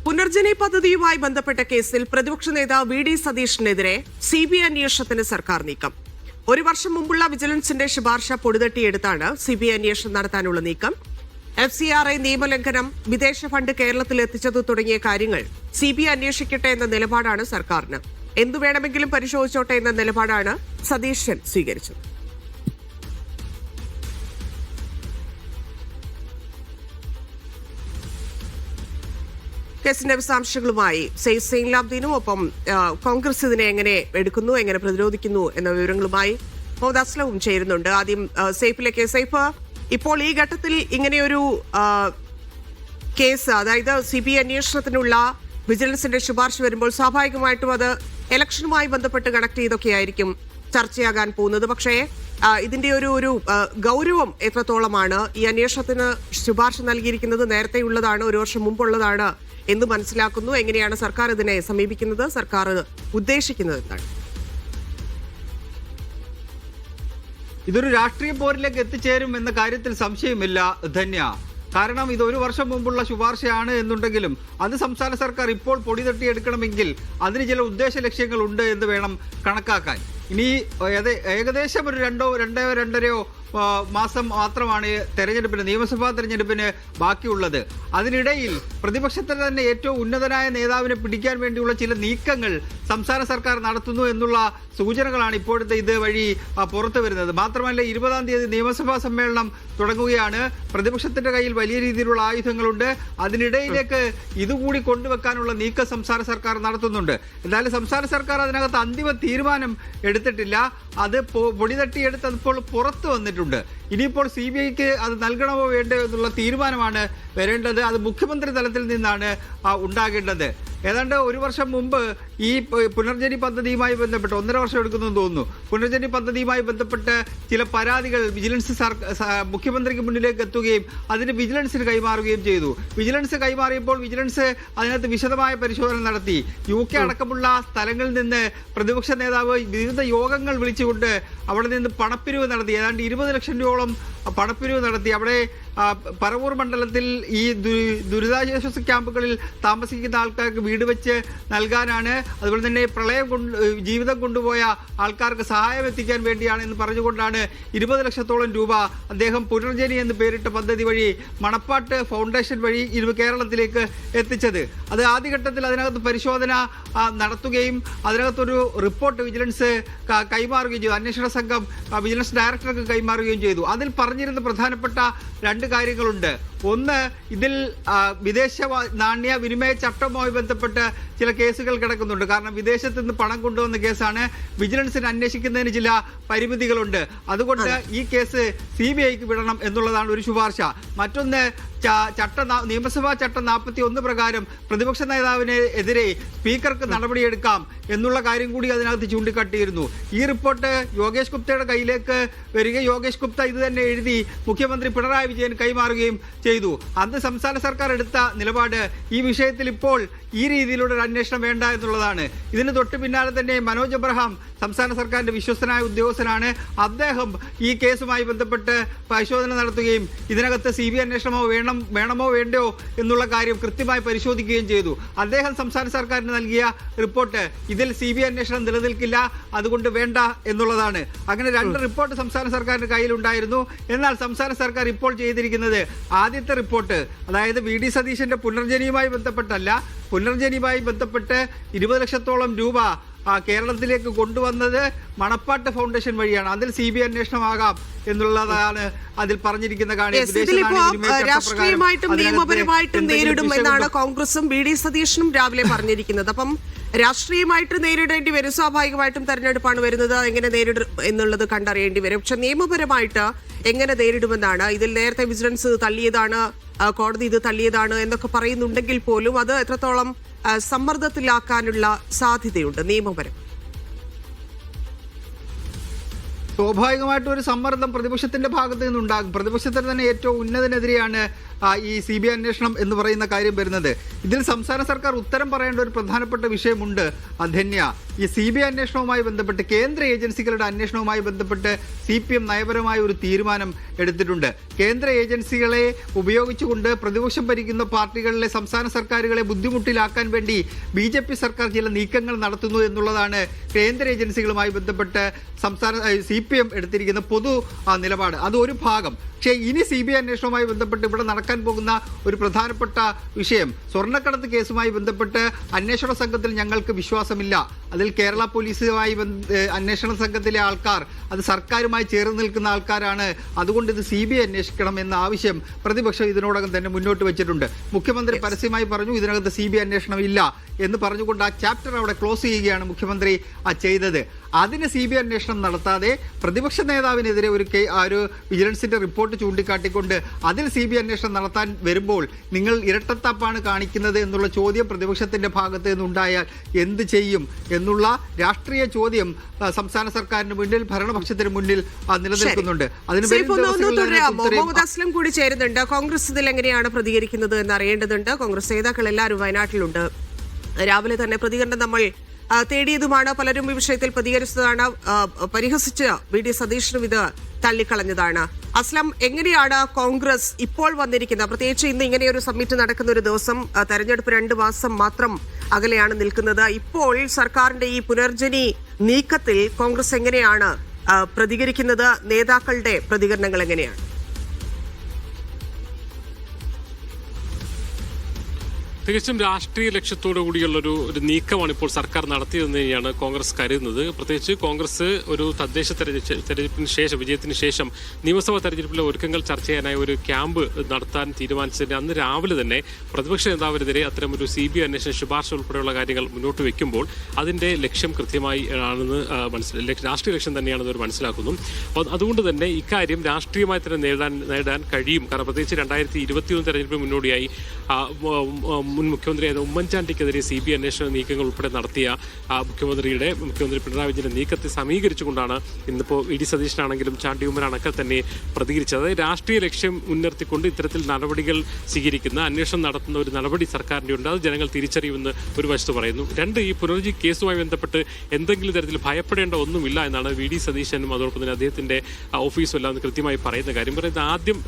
പുനർജനി പദ്ധതിയുമായി ബന്ധപ്പെട്ട കേസിൽ പ്രതിപക്ഷ നേതാവ് വി ഡി സതീഷിനെതിരെ സിബിഐ അന്വേഷണത്തിന് സർക്കാർ നീക്കം. ഒരു വർഷം മുമ്പുള്ള വിജിലൻസിന്റെ ശുപാർശ പൊടിതട്ടിയെടുത്താണ് സിബിഐ അന്വേഷണം നടത്താനുള്ള നീക്കം. FCRA നിയമലംഘനം, വിദേശ ഫണ്ട് കേരളത്തിൽ എത്തിച്ചത് തുടങ്ങിയ കാര്യങ്ങൾ സിബിഐ അന്വേഷിക്കട്ടെ എന്ന നിലപാടാണ് സർക്കാരിന്. എന്തു വേണമെങ്കിലും പരിശോധിച്ചോട്ടെ എന്ന നിലപാടാണ് സതീശൻ സ്വീകരിച്ചത്. കേസിന്റെ വിശദാംശങ്ങളുമായി സൈൻലാബ്ദീനും ഒപ്പം കോൺഗ്രസ് ഇതിനെ എങ്ങനെ എടുക്കുന്നു, എങ്ങനെ പ്രതിരോധിക്കുന്നു എന്ന വിവരങ്ങളുമായി മുഹമ്മദ് അസ്ലവും ചേരുന്നുണ്ട്. ആദ്യം സൈഫിലേക്ക്. സൈഫ്, ഇപ്പോൾ ഈ ഘട്ടത്തിൽ ഇങ്ങനെയൊരു കേസ്, അതായത് CBI അന്വേഷണത്തിനുള്ള വിജിലൻസിന്റെ ശുപാർശ വരുമ്പോൾ സ്വാഭാവികമായിട്ടും അത് ഇലക്ഷനുമായി ബന്ധപ്പെട്ട് കണക്ട് ചെയ്തൊക്കെയായിരിക്കും ചർച്ചയാകാൻ പോകുന്നത്. പക്ഷേ ഇതിന്റെ ഒരു ഗൗരവം എത്രത്തോളമാണ്? ഈ അന്വേഷണത്തിന് ശുപാർശ നൽകിയിരിക്കുന്നത് നേരത്തെയുള്ളതാണ്, ഒരു വർഷം മുമ്പുള്ളതാണ് എന്ന് മനസ്സിലാക്കുന്നു. എങ്ങനെയാണ് സർക്കാർ ഇതിനെ സമീപിക്കുന്നത്? സർക്കാർ ഉദ്ദേശിക്കുന്നത് എന്താണ്? ഇതൊരു രാഷ്ട്രീയ പോരിലേക്ക് എത്തിച്ചേരും എന്ന കാര്യത്തിൽ സംശയമില്ല ധന്യ. കാരണം ഇത് ഒരു വർഷം മുമ്പുള്ള ശുപാർശയാണ് എന്നുണ്ടെങ്കിലും അത് സംസ്ഥാന സർക്കാർ ഇപ്പോൾ പൊടി തട്ടിയെടുക്കണമെങ്കിൽ അതിന് ചില ഉദ്ദേശ ലക്ഷ്യങ്ങളുണ്ട് എന്ന് വേണം കണക്കാക്കാൻ. ഇനി ഏകദേശം ഒരു രണ്ടരയോ മാസം മാത്രമാണ് നിയമസഭാ തെരഞ്ഞെടുപ്പിന് ബാക്കിയുള്ളത്. അതിനിടയിൽ പ്രതിപക്ഷത്തിന് തന്നെ ഏറ്റവും ഉന്നതനായ നേതാവിനെ പിടിക്കാൻ വേണ്ടിയുള്ള ചില നീക്കങ്ങൾ സംസ്ഥാന സർക്കാർ നടത്തുന്നു എന്നുള്ള സൂചനകളാണ് ഇപ്പോഴത്തെ ഇത് വഴി പുറത്തു വരുന്നത്. മാത്രമല്ല 20-ാം തീയതി നിയമസഭാ സമ്മേളനം തുടങ്ങുകയാണ്. പ്രതിപക്ഷത്തിന്റെ കയ്യിൽ വലിയ രീതിയിലുള്ള ആയുധങ്ങളുണ്ട്. അതിനിടയിലേക്ക് ഇതുകൂടി കൊണ്ടുവെക്കാനുള്ള നീക്കം സംസ്ഥാന സർക്കാർ നടത്തുന്നുണ്ട്. എന്നാലും സംസ്ഥാന സർക്കാർ അതിനകത്ത് അന്തിമ തീരുമാനം എടുത്തിട്ടില്ല. അത് പൊടി തട്ടിയെടുത്ത് അതിപ്പോൾ പുറത്തു വന്നിട്ടുണ്ട്. ഇനിയിപ്പോൾ CBIക്ക് അത് നൽകണമോ വേണ്ടോ എന്നുള്ള തീരുമാനമാണ് വരേണ്ടത്. അത് മുഖ്യമന്ത്രി തലത്തിൽ നിന്നാണ് ഉണ്ടാകേണ്ടത്. ഏതാണ്ട് ഒരു വർഷം മുമ്പ് ഈ പുനർജനി പദ്ധതിയുമായി ബന്ധപ്പെട്ട് 1.5 വർഷം എടുക്കുന്നെന്ന് തോന്നുന്നു. പുനർജനി പദ്ധതിയുമായി ബന്ധപ്പെട്ട് ചില പരാതികൾ വിജിലൻസ് മുഖ്യമന്ത്രിക്ക് മുന്നിലേക്ക് എത്തുകയും അതിന് വിജിലൻസിന് കൈമാറുകയും ചെയ്തു. വിജിലൻസ് കൈമാറിയപ്പോൾ വിജിലൻസ് അതിനകത്ത് വിശദമായ പരിശോധന നടത്തി. UK അടക്കമുള്ള സ്ഥലങ്ങളിൽ നിന്ന് പ്രതിപക്ഷ നേതാവ് വിവിധ യോഗങ്ങൾ വിളിച്ചുകൊണ്ട് അവിടെ നിന്ന് പണപ്പിരിവ് നടത്തി. ഏതാണ്ട് 20 ലക്ഷം രൂപയോളം പണപ്പിരിവ് നടത്തി. അവിടെ പറവൂർ മണ്ഡലത്തിൽ ഈ ദുരിതാശ്വാസ ക്യാമ്പുകളിൽ താമസിക്കുന്ന ആൾക്കാർക്ക് വീട് വെച്ച് നൽകാനാണ്, അതുപോലെ തന്നെ ജീവിതം കൊണ്ടുപോയ ആൾക്കാർക്ക് സഹായം എത്തിക്കാൻ വേണ്ടിയാണ് എന്ന് പറഞ്ഞുകൊണ്ടാണ് 20 ലക്ഷത്തോളം രൂപ അദ്ദേഹം പുനർജനി എന്ന് പേരിട്ട പദ്ധതി വഴി മണപ്പാട്ട് ഫൗണ്ടേഷൻ വഴി കേരളത്തിലേക്ക് എത്തിച്ചത്. അത് ആദ്യഘട്ടത്തിൽ അതിനകത്ത് പരിശോധന നടത്തുകയും അതിനകത്തൊരു റിപ്പോർട്ട് വിജിലൻസ് കൈമാറുകയും ചെയ്തു. അന്വേഷണ സംഘം വിജിലൻസ് ഡയറക്ടർക്ക് കൈമാറുകയും ചെയ്തു. അതിൽ പറഞ്ഞിരുന്ന പ്രധാനപ്പെട്ട 2 കാര്യങ്ങളുണ്ട്. ഒന്ന്, ഇതിൽ വിദേശ നാണ്യ വിനിമയ ചട്ടവുമായി ബന്ധപ്പെട്ട് ചില കേസുകൾ കിടക്കുന്നുണ്ട്. കാരണം വിദേശത്ത് നിന്ന് പണം കൊണ്ടുവന്ന കേസാണ്. വിജിലൻസിന് അന്വേഷിക്കുന്നതിന് ചില പരിമിതികളുണ്ട്. അതുകൊണ്ട് ഈ കേസ് CBIക്ക് വിടണം എന്നുള്ളതാണ് ഒരു ശുപാർശ. മറ്റൊന്ന്, നിയമസഭാ ചട്ടം 41 പ്രകാരം പ്രതിപക്ഷ നേതാവിന് എതിരെ സ്പീക്കർക്ക് നടപടിയെടുക്കാം എന്നുള്ള കാര്യം കൂടി അതിനകത്ത് ചൂണ്ടിക്കാട്ടിയിരുന്നു. ഈ റിപ്പോർട്ട് യോഗേഷ് ഗുപ്തയുടെ കയ്യിലേക്ക് വരികയും യോഗേഷ് ഗുപ്ത ഇത് തന്നെ എഴുതി മുഖ്യമന്ത്രി പിണറായി വിജയൻ കൈമാറുകയും ചെയ്തു. അന്ന് സംസ്ഥാന സർക്കാർ എടുത്ത നിലപാട് ഈ വിഷയത്തിൽ ഇപ്പോൾ ഈ രീതിയിലുള്ള ഒരു അന്വേഷണം വേണ്ട എന്നുള്ളതാണ്. ഇതിന് തൊട്ട് പിന്നാലെ തന്നെ മനോജ് എബ്രഹാം സംസ്ഥാന സർക്കാരിന്റെ വിശ്വസ്തനായ ഉദ്യോഗസ്ഥനാണ്. അദ്ദേഹം ഈ കേസുമായി ബന്ധപ്പെട്ട് പരിശോധന നടത്തുകയും ഇതിനകത്ത് CBI അന്വേഷണമോ വേണമോ വേണ്ടയോ എന്നുള്ള കാര്യം കൃത്യമായി പരിശോധിക്കുകയും ചെയ്തു. അദ്ദേഹം സംസ്ഥാന സർക്കാരിന് നൽകിയ റിപ്പോർട്ട് ഇതിൽ CBI അന്വേഷണം നിലനിൽക്കില്ല, അതുകൊണ്ട് വേണ്ട എന്നുള്ളതാണ്. അങ്ങനെ 2 റിപ്പോർട്ട് സംസ്ഥാന സർക്കാരിന്റെ കയ്യിലുണ്ടായിരുന്നു. എന്നാൽ സംസ്ഥാന സർക്കാർ ഇപ്പോൾ ചെയ്തിരിക്കുന്നത് ആദ്യത്തെ റിപ്പോർട്ട്, അതായത് വി ഡി സതീശന്റെ പുനർജനിയുമായി ബന്ധപ്പെട്ടല്ല, പുനർജനിയുമായി ബന്ധപ്പെട്ട് 20 ലക്ഷത്തോളം രൂപ കേരളത്തിലേക്ക് കൊണ്ടുവന്നത് മണപ്പാട്ട് ഫൗണ്ടേഷൻ വഴിയാണ്. അതിൽ CBI അന്വേഷണമാകാം എന്നുള്ളതാണ് അതിൽ പറഞ്ഞിരിക്കുന്ന കാര്യം. രാഷ്ട്രീയമായിട്ടും നിയമപരമായിട്ടും നേരിടുമെന്നാണ് കോൺഗ്രസും വി ഡി സതീശനും രാവിലെ പറഞ്ഞിരിക്കുന്നത്. അപ്പം രാഷ്ട്രീയമായിട്ട് നേരിടേണ്ടി വരും. സ്വാഭാവികമായിട്ടും തെരഞ്ഞെടുപ്പാണ് വരുന്നത്, എങ്ങനെ നേരിടും എന്നുള്ളത് കണ്ടറിയേണ്ടി വരും. പക്ഷെ നിയമപരമായിട്ട് എങ്ങനെ നേരിടുമെന്നാണ്. ഇതിൽ നേരത്തെ വിജിലൻസ് തള്ളിയതാണ്, കോടതി ഇത് തള്ളിയതാണ് എന്നൊക്കെ പറയുന്നുണ്ടെങ്കിൽ പോലും അത് എത്രത്തോളം സമ്മർദ്ദത്തിലാക്കാനുള്ള സാധ്യതയുണ്ട് നിയമപരം? സ്വാഭാവികമായിട്ടും ഒരു സമ്മർദ്ദം പ്രതിപക്ഷത്തിന്റെ ഭാഗത്ത് നിന്നുണ്ടാകും. പ്രതിപക്ഷത്തിന് തന്നെ ഏറ്റവും ഉന്നതനെതിരെയാണ് ഈ CBI അന്വേഷണം എന്ന് പറയുന്ന കാര്യം വരുന്നത്. ഇതിൽ സംസ്ഥാന സർക്കാർ ഉത്തരം പറയേണ്ട ഒരു പ്രധാനപ്പെട്ട വിഷയമുണ്ട് ധന്യ. ഈ CBI അന്വേഷണവുമായി ബന്ധപ്പെട്ട്, കേന്ദ്ര ഏജൻസികളുടെ അന്വേഷണവുമായി ബന്ധപ്പെട്ട് CPM നയപരമായ ഒരു തീരുമാനം എടുത്തിട്ടുണ്ട്. കേന്ദ്ര ഏജൻസികളെ ഉപയോഗിച്ചുകൊണ്ട് പ്രതിപക്ഷം ഭരിക്കുന്ന പാർട്ടികളിലെ സംസ്ഥാന സർക്കാരുകളെ ബുദ്ധിമുട്ടിലാക്കാൻ വേണ്ടി BJP സർക്കാർ ചില നീക്കങ്ങൾ നടത്തുന്നു എന്നുള്ളതാണ് കേന്ദ്ര ഏജൻസികളുമായി ബന്ധപ്പെട്ട് സംസ്ഥാന CPM എടുത്തിരിക്കുന്ന പൊതു നിലപാട്. അത് ഒരു ഭാഗം. പക്ഷേ ഇനി CBI അന്വേഷണവുമായി ബന്ധപ്പെട്ട് ഇവിടെ നടക്കാൻ പോകുന്ന ഒരു പ്രധാനപ്പെട്ട വിഷയം സ്വർണ്ണക്കടത്ത് കേസുമായി ബന്ധപ്പെട്ട് അന്വേഷണ സംഘത്തിൽ ഞങ്ങൾക്ക് വിശ്വാസമില്ല. അതിൽ കേരള പോലീസുമായി അന്വേഷണ സംഘത്തിലെ ആൾക്കാർ അത് സർക്കാരുമായി ചേർന്ന് നിൽക്കുന്ന ആൾക്കാരാണ്. അതുകൊണ്ട് ഇത് CBI അന്വേഷിക്കണം എന്ന ആവശ്യം പ്രതിപക്ഷം ഇതിനോടകം തന്നെ മുന്നോട്ട് വെച്ചിട്ടുണ്ട്. മുഖ്യമന്ത്രി പരസ്യമായി പറഞ്ഞു ഇതിനകത്ത് CBI അന്വേഷണം ഇല്ല എന്ന് പറഞ്ഞുകൊണ്ട് ആ ചാപ്റ്റർ അവിടെ ക്ലോസ് ചെയ്യുകയാണ് മുഖ്യമന്ത്രി ചെയ്തത്. അതിന് CBI അന്വേഷണം നടത്താതെ പ്രതിപക്ഷ നേതാവിനെതിരെ ഒരു വിജിലൻസിന്റെ റിപ്പോർട്ട് ചൂണ്ടിക്കാട്ടിക്കൊണ്ട് അതിൽ CBI അന്വേഷണം നടത്താൻ വരുമ്പോൾ നിങ്ങൾ ഇരട്ടത്താപ്പാണ് കാണിക്കുന്നത് എന്നുള്ള ചോദ്യം പ്രതിപക്ഷത്തിന്റെ ഭാഗത്ത് നിന്നുണ്ടായാൽ എന്ത് ചെയ്യും എന്നുള്ള രാഷ്ട്രീയ ചോദ്യം സംസ്ഥാന സർക്കാരിന് മുന്നിൽ ഭരണപക്ഷത്തിന് മുന്നിൽ നിലനിൽക്കുന്നുണ്ട്. മുഹമ്മദ് അസ്ലം കൂടി ചേരുന്നുണ്ട്. കോൺഗ്രസ് ഇതിൽ എങ്ങനെയാണ് പ്രതികരിക്കുന്നത് എന്ന് അറിയേണ്ടതുണ്ട്. കോൺഗ്രസ് നേതാക്കൾ എല്ലാവരും വയനാട്ടിലുണ്ട്. രാവിലെ തന്നെ പ്രതികരണം നമ്മൾ തേടിയതുമാണ്. പലരും ഈ വിഷയത്തിൽ പ്രതികരിച്ചതാണ്. പരിഹസിച്ച് VD സതീശനും ഇത് തള്ളിക്കളഞ്ഞതാണ്. അസ്ലം, എങ്ങനെയാണ് കോൺഗ്രസ് ഇപ്പോൾ വന്നിരിക്കുന്നത്? പ്രത്യേകിച്ച് ഇന്ന് ഇങ്ങനെയൊരു സമ്മിറ്റ് നടക്കുന്ന ഒരു ദിവസം, തെരഞ്ഞെടുപ്പ് 2 മാസം മാത്രം അകലെയാണ് നിൽക്കുന്നത്. ഇപ്പോൾ സർക്കാരിന്റെ ഈ പുനർജനി നീക്കത്തിൽ കോൺഗ്രസ് എങ്ങനെയാണ് പ്രതികരിക്കുന്നത്? നേതാക്കളുടെ പ്രതികരണങ്ങൾ എങ്ങനെയാണ്? തികച്ചും രാഷ്ട്രീയ ലക്ഷ്യത്തോടു കൂടിയുള്ള ഒരു നീക്കമാണ് ഇപ്പോൾ സർക്കാർ നടത്തിയതെന്ന് തന്നെയാണ് കോൺഗ്രസ് കരുതുന്നത്. പ്രത്യേകിച്ച് കോൺഗ്രസ് ഒരു തദ്ദേശ തെരഞ്ഞെടുപ്പിന് ശേഷം, വിജയത്തിന് ശേഷം നിയമസഭാ തെരഞ്ഞെടുപ്പിലെ ഒരുക്കങ്ങൾ ചർച്ച ചെയ്യാനായി ഒരു ക്യാമ്പ് നടത്താൻ തീരുമാനിച്ചതിന് അന്ന് രാവിലെ തന്നെ പ്രതിപക്ഷ നേതാവിനെതിരെ അത്തരമൊരു CBI അന്വേഷണ ശുപാർശ ഉൾപ്പെടെയുള്ള കാര്യങ്ങൾ മുന്നോട്ട് വയ്ക്കുമ്പോൾ അതിന്റെ ലക്ഷ്യം കൃത്യമായി ആണെന്ന് രാഷ്ട്രീയ ലക്ഷ്യം തന്നെയാണെന്ന് അവർ മനസ്സിലാക്കുന്നു. അപ്പോൾ അതുകൊണ്ട് തന്നെ ഇക്കാര്യം രാഷ്ട്രീയമായി തന്നെ നേടാൻ കഴിയും. കാരണം പ്രത്യേകിച്ച് 2021 തെരഞ്ഞെടുപ്പിന് മുന്നോടിയായി മുൻ മുഖ്യമന്ത്രിയായ ഉമ്മൻചാണ്ടിക്കെതിരെ CBI അന്വേഷണ നീക്കങ്ങൾ ഉൾപ്പെടെ നടത്തിയ മുഖ്യമന്ത്രി പിണറായി വിജയന്റെ നീക്കത്തെ സമീകരിച്ചുകൊണ്ടാണ് ഇന്നിപ്പോൾ VD സതീശനാണെങ്കിലും ചാണ്ടി ഉമ്മനാണൊക്കെ തന്നെ പ്രതികരിച്ചത്. അതായത് രാഷ്ട്രീയ ലക്ഷ്യം മുൻനിർത്തിക്കൊണ്ട് ഇത്തരത്തിൽ നടപടികൾ സ്വീകരിക്കുന്ന, അന്വേഷണം നടത്തുന്ന ഒരു നടപടി സർക്കാരിൻ്റെ ഉണ്ട്. അത് ജനങ്ങൾ തിരിച്ചറിയുമെന്ന് ഒരു വശത്ത് പറയുന്നു. 2, ഈ പുനർജി കേസുമായി ബന്ധപ്പെട്ട് എന്തെങ്കിലും തരത്തിൽ ഭയപ്പെടേണ്ട ഒന്നുമില്ല എന്നാണ് VD സതീശനും അതോടൊപ്പം തന്നെ അദ്ദേഹത്തിന്റെ ഓഫീസും എല്ലാം കൃത്യമായി പറയുന്ന കാര്യം. പറയുന്നത് ആദ്യം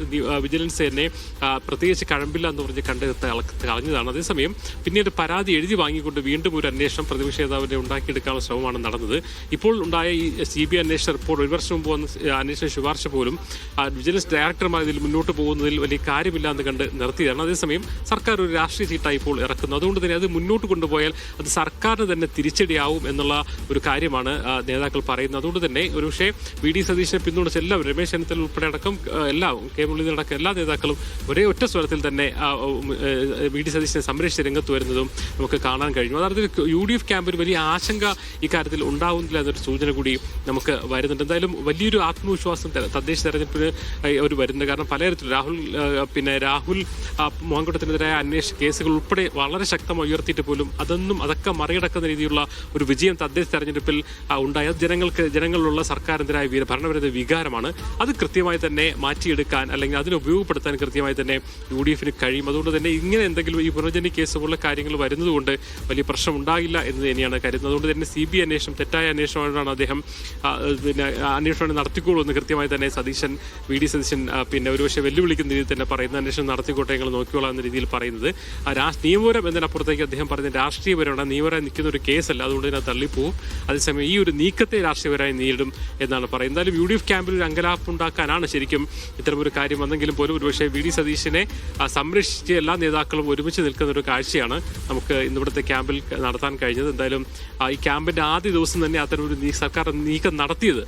വിജിലൻസ് തന്നെ പ്രത്യേകിച്ച് കഴമ്പില്ല എന്ന് പറഞ്ഞ് കളഞ്ഞതാണ്. അതേസമയം പിന്നീട് പരാതി എഴുതി വാങ്ങിക്കൊണ്ട് വീണ്ടും ഒരു അന്വേഷണം പ്രതിപക്ഷ നേതാവിനെ ഉണ്ടാക്കിയെടുക്കാനുള്ള ശ്രമമാണ് നടന്നത്. ഇപ്പോൾ ഉണ്ടായ ഈ CBI അന്വേഷണ റിപ്പോർട്ട് 1 വർഷം മുമ്പ് വന്ന അന്വേഷണ ശുപാർശ പോലും വിജിലൻസ് ഡയറക്ടർമാർ ഇതിൽ മുന്നോട്ട് പോകുന്നതിൽ വലിയ കാര്യമില്ല എന്ന് കണ്ട് നിർത്തിയതാണ്. അതേസമയം സർക്കാർ ഒരു രാഷ്ട്രീയ സീറ്റായി ഇപ്പോൾ ഇറക്കുന്നു. അതുകൊണ്ട് തന്നെ അത് മുന്നോട്ട് കൊണ്ടുപോയാൽ അത് സർക്കാരിന് തന്നെ തിരിച്ചടിയാവും എന്നുള്ള ഒരു കാര്യമാണ് നേതാക്കൾ പറയുന്നത്. അതുകൊണ്ട് തന്നെ ഒരുപക്ഷെ VD സതീശനെ പിന്തുണച്ച് എല്ലാവരും, രമേശ് ചെന്നിത്തല ഉൾപ്പെടെ അടക്കം കെ മുരളീധരൻ അടക്കം എല്ലാ നേതാക്കളും ഒരേ ഒറ്റ സ്വരത്തിൽ തന്നെ VD സതീശനെ സംരക്ഷിച്ച് രംഗത്ത് വരുന്നതും നമുക്ക് കാണാൻ കഴിഞ്ഞു. അതായത് UDF ക്യാമ്പിന് വലിയ ആശങ്ക ഇക്കാര്യത്തിൽ ഉണ്ടാവുന്നില്ല എന്നൊരു സൂചന കൂടി നമുക്ക് വരുന്നുണ്ട്. എന്തായാലും വലിയൊരു ആത്മവിശ്വാസം തദ്ദേശ തെരഞ്ഞെടുപ്പിന് അവർ വരുന്നത്. കാരണം പലതരത്തിലും രാഹുൽ മോഹൻകുട്ടത്തിനെതിരായ അന്വേഷണ കേസുകൾ ഉൾപ്പെടെ വളരെ ശക്തമായി ഉയർത്തിയിട്ട് പോലും അതൊക്കെ മറികടക്കുന്ന രീതിയിലുള്ള ഒരു വിജയം തദ്ദേശ തെരഞ്ഞെടുപ്പിൽ ഉണ്ടായത് ജനങ്ങളിലുള്ള സർക്കാരിനെതിരായ ഭരണവിരുദ്ധ വികാരമാണ്. അത് കൃത്യമായി തന്നെ മാറ്റിയെടുക്കാൻ അല്ലെങ്കിൽ അതിനെ ഉപയോഗപ്പെടുത്താൻ കൃത്യമായി തന്നെ UDFന് കഴിയും. അതുകൊണ്ട് തന്നെ ഇങ്ങനെ എന്തെങ്കിലും ഈ പുനർജനി കേസ് പോലുള്ള കാര്യങ്ങൾ വരുന്നതുകൊണ്ട് വലിയ പ്രശ്നം ഉണ്ടാകില്ല എന്ന് തന്നെയാണ് കരുതുന്നത്. അതുകൊണ്ട് തന്നെ CBI അന്വേഷണം തെറ്റായ അന്വേഷണമാണ് അദ്ദേഹം അന്വേഷണം നടത്തിക്കോളൂ എന്ന് കൃത്യമായി തന്നെ VD സതീശൻ ഒരുപക്ഷെ വെല്ലുവിളിക്കുന്ന രീതിയിൽ തന്നെ പറയുന്ന അന്വേഷണം നടത്തിക്കോട്ടെ ഞങ്ങൾ നോക്കിക്കോളാം എന്ന രീതിയിൽ പറയുന്നത്. നിയമപരം എന്നതിനപ്പുറത്തേക്ക് അദ്ദേഹം പറയുന്നത് രാഷ്ട്രീയപരമാണ്, നിയമപരമായി നിൽക്കുന്ന ഒരു കേസല്ല, അതുകൊണ്ട് തന്നെ തള്ളിപ്പോവും. അതേസമയം ഈ ഒരു നീക്കത്തെ രാഷ്ട്രീയപരമായി നേരിടും എന്നാണ് പറയുന്നത്. എന്തായാലും UDF ക്യാമ്പിൽ ഒരു അങ്കലാപ്പുണ്ടാക്കാനാണ് ശരിക്കും ഇത്തരമൊരു കാര്യം വന്നെങ്കിലും പോലും ഒരുപക്ഷെ VD സതീശനെ സംരക്ഷിച്ച് എല്ലാ നേതാക്കളും ഒരുമിച്ച് നിൽക്കുന്ന ഒരു കാഴ്ചയാണ് നമുക്ക് ഇന്നിവിടുത്തെ ക്യാമ്പിൽ നടത്താൻ കഴിഞ്ഞത്. എന്തായാലും ഈ ക്യാമ്പിന്റെ ആദ്യ ദിവസം തന്നെ അത്തരം ഒരു സർക്കാർ നീക്കം നടത്തിയത്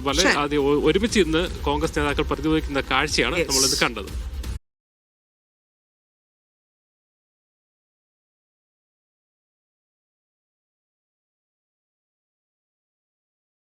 വളരെ ഒരുമിച്ച് ഇന്ന് കോൺഗ്രസ് നേതാക്കൾ പ്രതിരോധിക്കുന്ന കാഴ്ചയാണ് നമ്മളിന്ന് കണ്ടത്.